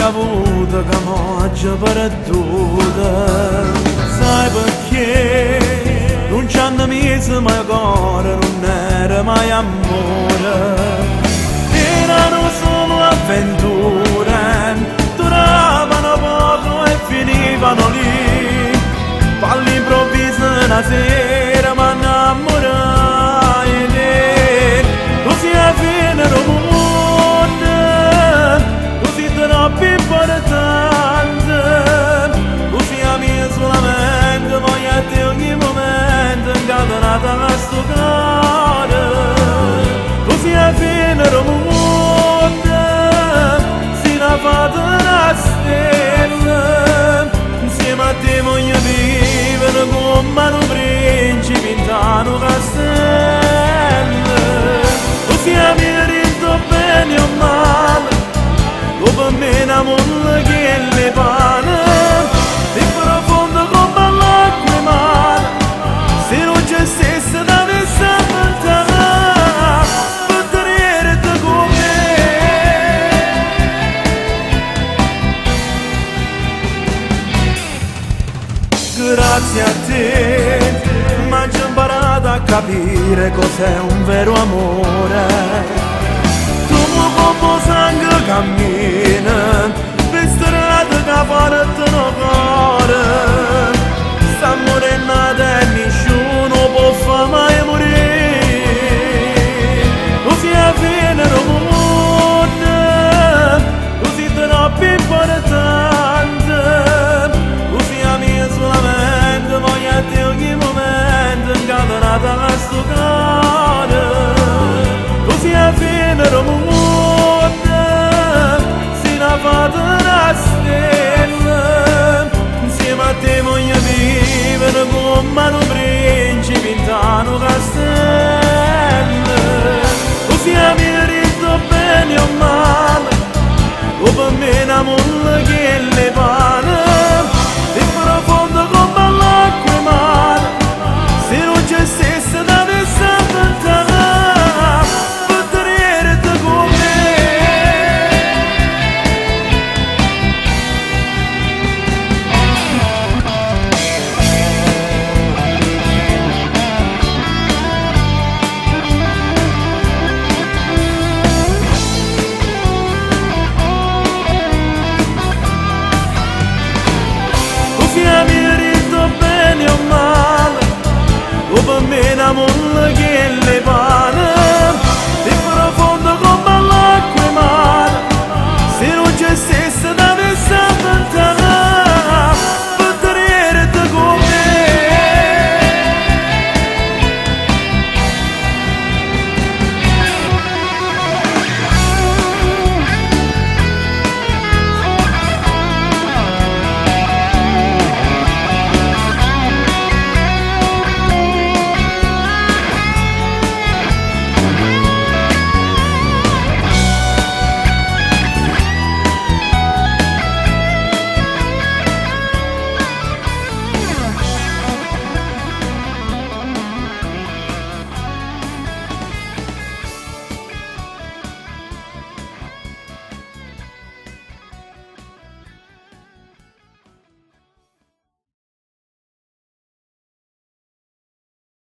avuto che m'ho perduta. Sai perché non ci hanno messo mai cuore, non era mai amore, erano solo avventure, duravano poco e finivano lì. All'improvviso una sera mi innamorai di così alla fine del mondo, così troppo importante, così a me solamente voglio a te ogni momento incatenata a sto cuore. Così alla fine del mondo si la fate una stella, insieme a te voglio vivere come un principe in un castello. Così a me rito bene o male, dopo me la molla che le pane, e profondo come l'acqua mare, se non c'è stessa da me saltare, per tenere con me. Grazie a te mi ho imparato a capire cos'è un vero amore. Tu mi come sangue cammina per strada che fa il tuo cuore.